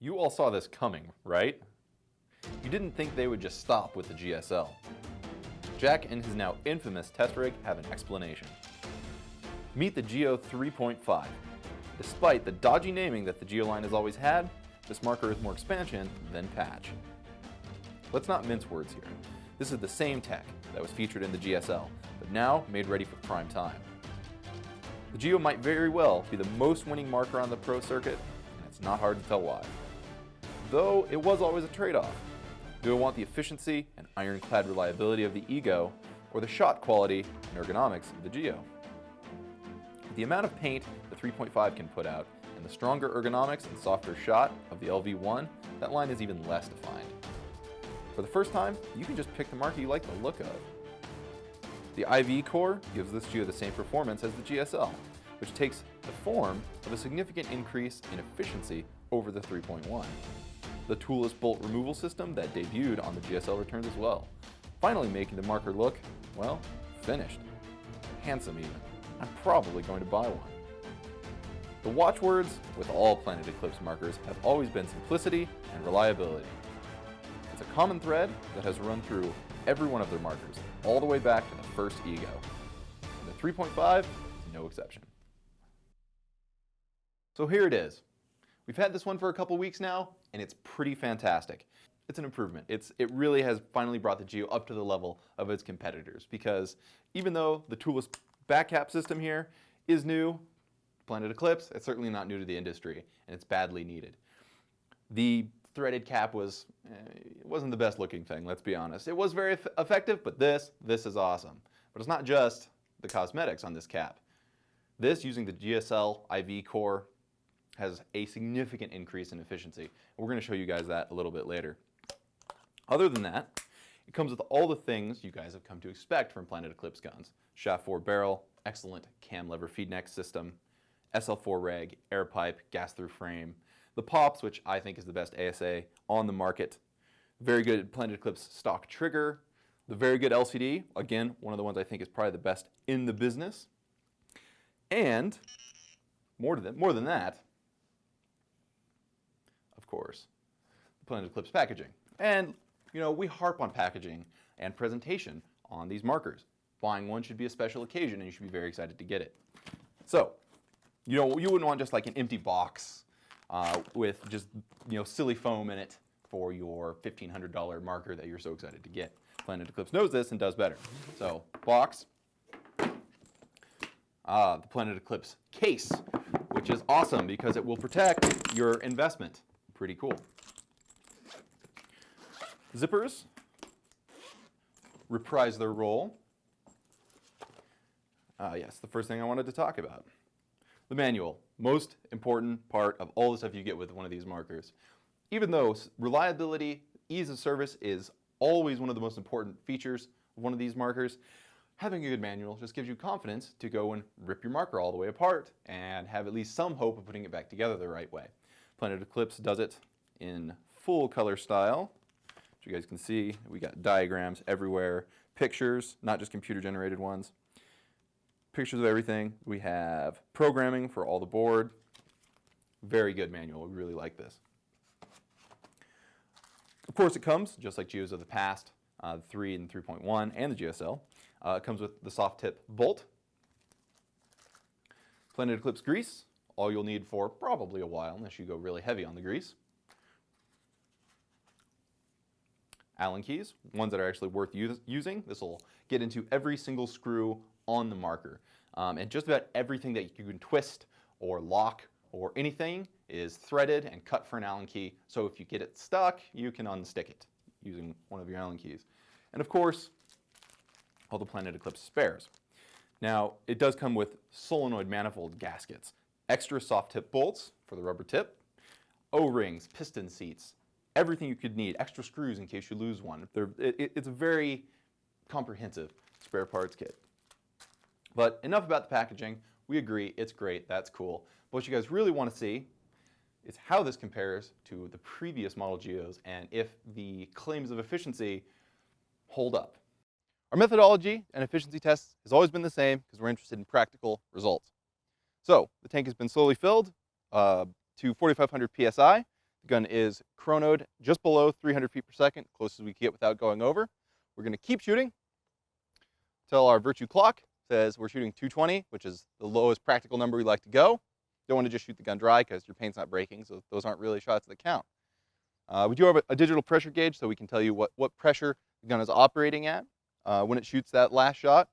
You all saw this coming, right? You didn't think they would just stop with the GSL. Jack and his now infamous test rig have an explanation. Meet the Geo 3.5. Despite the dodgy naming that the Geo line has always had, this marker is more expansion than patch. Let's not mince words here. This is the same tech that was featured in the GSL, but now made ready for prime time. The Geo might very well be the most winning marker on the pro circuit, and it's not hard to tell why. Though it was always a trade-off. Do I want the efficiency and ironclad reliability of the Ego, or the shot quality and ergonomics of the Geo? With the amount of paint the 3.5 can put out, and the stronger ergonomics and softer shot of the LV1, that line is even less defined. For the first time, you can just pick the marker you like the look of. The IV core gives this Geo the same performance as the GSL, which takes the form of a significant increase in efficiency over the 3.1. The toolless bolt removal system that debuted on the GSL returns as well, finally making the marker look, well, finished. Handsome even. I'm probably going to buy one. The watchwords with all Planet Eclipse markers have always been simplicity and reliability. It's a common thread that has run through every one of their markers, all the way back to the first Ego. And the 3.5 is no exception. So here it is. We've had this one for a couple weeks now, and it's pretty fantastic. It's an improvement. It really has finally brought the Geo up to the level of its competitors, because even though the toolless back cap system here is new, Planet Eclipse, it's certainly not new to the industry, and it's badly needed. The threaded cap it wasn't the best looking thing, let's be honest. It was very effective, but this is awesome. But it's not just the cosmetics on this cap. This, using the GSL IV core, has a significant increase in efficiency. We're going to show you guys that a little bit later. Other than that, it comes with all the things you guys have come to expect from Planet Eclipse guns. Shaft 4 barrel, excellent cam lever feed neck system, SL4 reg, air pipe, gas through frame, the pops, which I think is the best ASA on the market, very good Planet Eclipse stock trigger, the very good LCD, again, one of the ones I think is probably the best in the business, and more than that, of course, the Planet Eclipse packaging. And, you know, we harp on packaging and presentation on these markers. Buying one should be a special occasion, and you should be very excited to get it. So, you know, you wouldn't want just like an empty box with just, you know, silly foam in it for your $1,500 marker that you're so excited to get. Planet Eclipse knows this and does better. So, box. The Planet Eclipse case, which is awesome because it will protect your investment. Pretty cool. Zippers reprise their role. Yes, the first thing I wanted to talk about. The manual, most important part of all the stuff you get with one of these markers. Even though reliability, ease of service is always one of the most important features of one of these markers, having a good manual just gives you confidence to go and rip your marker all the way apart and have at least some hope of putting it back together the right way. Planet Eclipse does it in full color style. As you guys can see, we got diagrams everywhere, pictures, not just computer generated ones. Pictures of everything. We have programming for all the board. Very good manual. We really like this. Of course, it comes, just like Geos of the past, the 3 and 3.1 and the GSL. It comes with the soft tip bolt. Planet Eclipse grease, all you'll need for probably a while unless you go really heavy on the grease. Allen keys, ones that are actually worth using. This will get into every single screw on the marker. And just about everything that you can twist or lock or anything is threaded and cut for an Allen key. So if you get it stuck, you can unstick it using one of your Allen keys. And of course, all the Planet Eclipse spares. Now, it does come with solenoid manifold gaskets, extra soft tip bolts for the rubber tip, O-rings, piston seats, everything you could need, extra screws in case you lose one. It's a very comprehensive spare parts kit. But enough about the packaging. We agree, it's great, that's cool. But what you guys really want to see is how this compares to the previous model Geos and if the claims of efficiency hold up. Our methodology and efficiency tests has always been the same because we're interested in practical results. So the tank has been slowly filled to 4,500 psi. The gun is chronoed just below 300 feet per second, closest we can get without going over. We're going to keep shooting until our virtue clock says we're shooting 220, which is the lowest practical number we like to go. Don't want to just shoot the gun dry because your paint's not breaking, so those aren't really shots that count. We do have a digital pressure gauge, so we can tell you what pressure the gun is operating at when it shoots that last shot.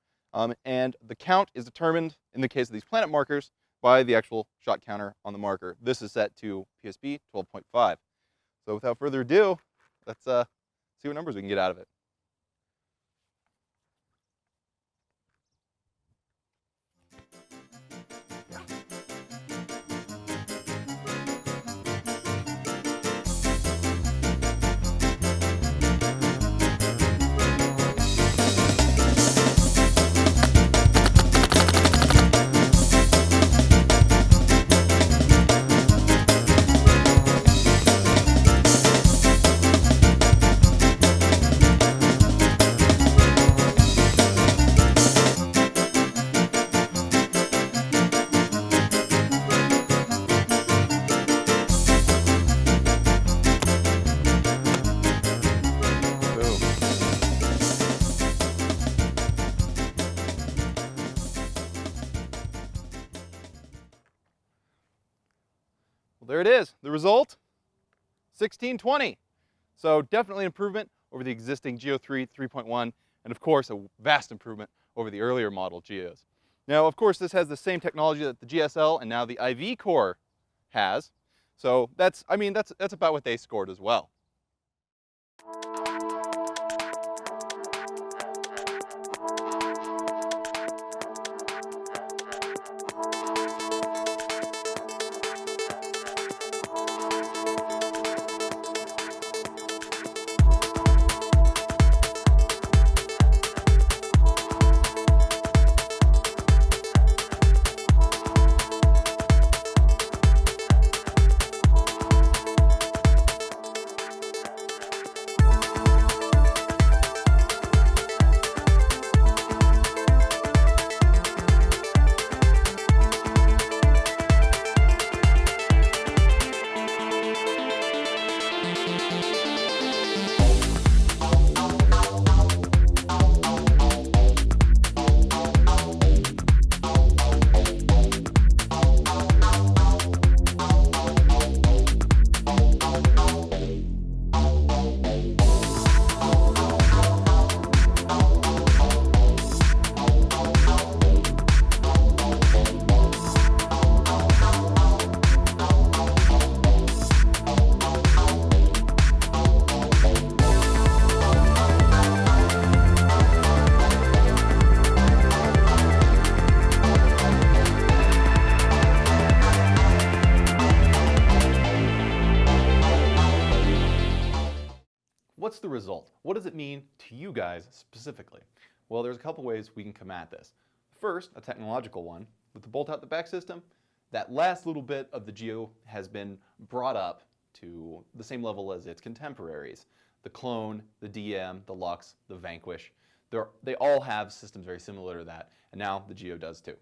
And the count is determined, in the case of these planet markers, by the actual shot counter on the marker. This is set to PSB 12.5. So without further ado, let's see what numbers we can get out of it. There it is, the result, 1620. So definitely an improvement over the existing Geo 3.1, and of course a vast improvement over the earlier model Geos. Now of course this has the same technology that the GSL and now the IV core has, so that's about what they scored as well. What's the result? What does it mean to you guys specifically? Well, there's a couple ways we can come at this. First, a technological one. With the bolt out the back system, that last little bit of the Geo has been brought up to the same level as its contemporaries. The Clone, the DM, the Lux, the Vanquish. They all have systems very similar to that, and now the Geo does too.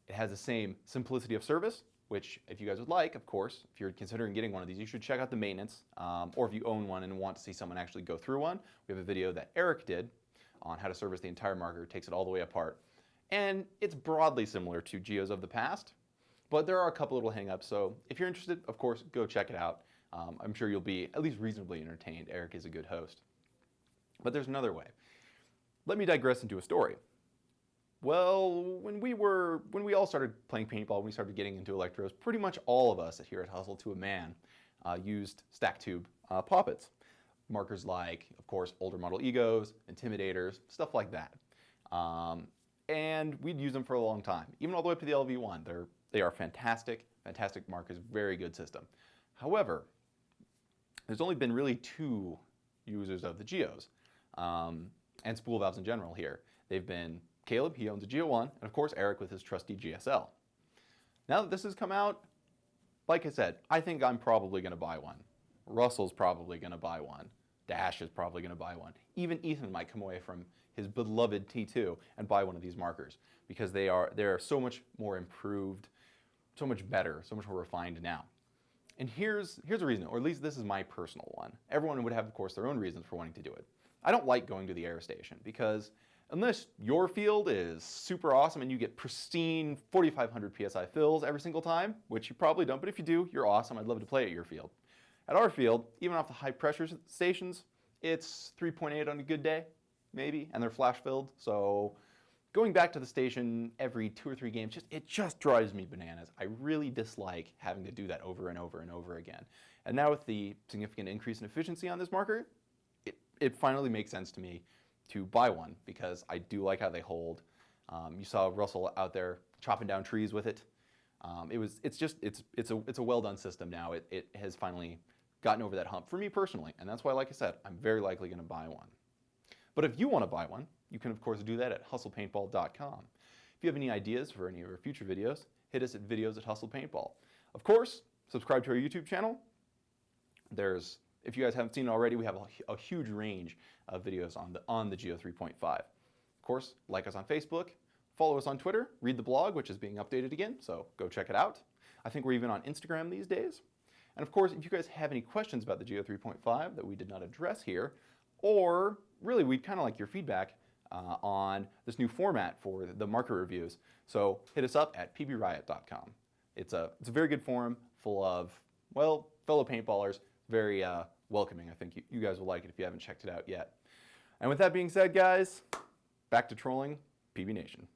It has the same simplicity of service, which if you guys would like, of course, if you're considering getting one of these, you should check out the maintenance, or if you own one and want to see someone actually go through one, we have a video that Eric did on how to service the entire marker, takes it all the way apart. And it's broadly similar to Geos of the past, but there are a couple little hang-ups, so if you're interested, of course, go check it out. I'm sure you'll be at least reasonably entertained. Eric is a good host. But there's another way. Let me digress into a story. Well, when we all started playing paintball, when we started getting into electros, pretty much all of us here at Hustle to a Man used stack tube poppets. Markers like, of course, older model egos, intimidators, stuff like that. And we'd use them for a long time, even all the way up to the LV1. They are fantastic, fantastic markers, very good system. However, there's only been really two users of the Geos, and spool valves in general here. They've been Caleb, he owns a Geo 1, and of course Eric with his trusty GSL. Now that this has come out, like I said, I think I'm probably going to buy one. Russell's probably going to buy one. Dash is probably going to buy one. Even Ethan might come away from his beloved T2 and buy one of these markers because they're so much more improved, so much better, so much more refined now. And here's a reason, or at least this is my personal one. Everyone would have, of course, their own reasons for wanting to do it. I don't like going to the air station because unless your field is super awesome and you get pristine 4,500 PSI fills every single time, which you probably don't, but if you do, you're awesome. I'd love to play at your field. At our field, even off the high pressure stations, it's 3.8 on a good day, maybe, and they're flash filled. So going back to the station every 2 or 3 games, it just drives me bananas. I really dislike having to do that over and over and over again. And now with the significant increase in efficiency on this marker, it finally makes sense to me to buy one because I do like how they hold. You saw Russell out there chopping down trees with it. It's a well done system now. It has finally gotten over that hump for me personally, and that's why, like I said, I'm very likely going to buy one. But if you want to buy one, you can of course do that at hustlepaintball.com. If you have any ideas for any of our future videos, hit us at videos@hustlepaintball. Of course, subscribe to our YouTube channel. If you guys haven't seen it already, we have a huge range of videos on the Geo 3.5. Of course, like us on Facebook, follow us on Twitter, read the blog, which is being updated again, so go check it out. I think we're even on Instagram these days. And of course, if you guys have any questions about the Geo 3.5 that we did not address here, or really we'd kind of like your feedback on this new format for the marker reviews, so hit us up at pbriot.com. It's a very good forum full of, well, fellow paintballers, very welcoming. I think you guys will like it if you haven't checked it out yet. And with that being said, guys, back to trolling PB Nation.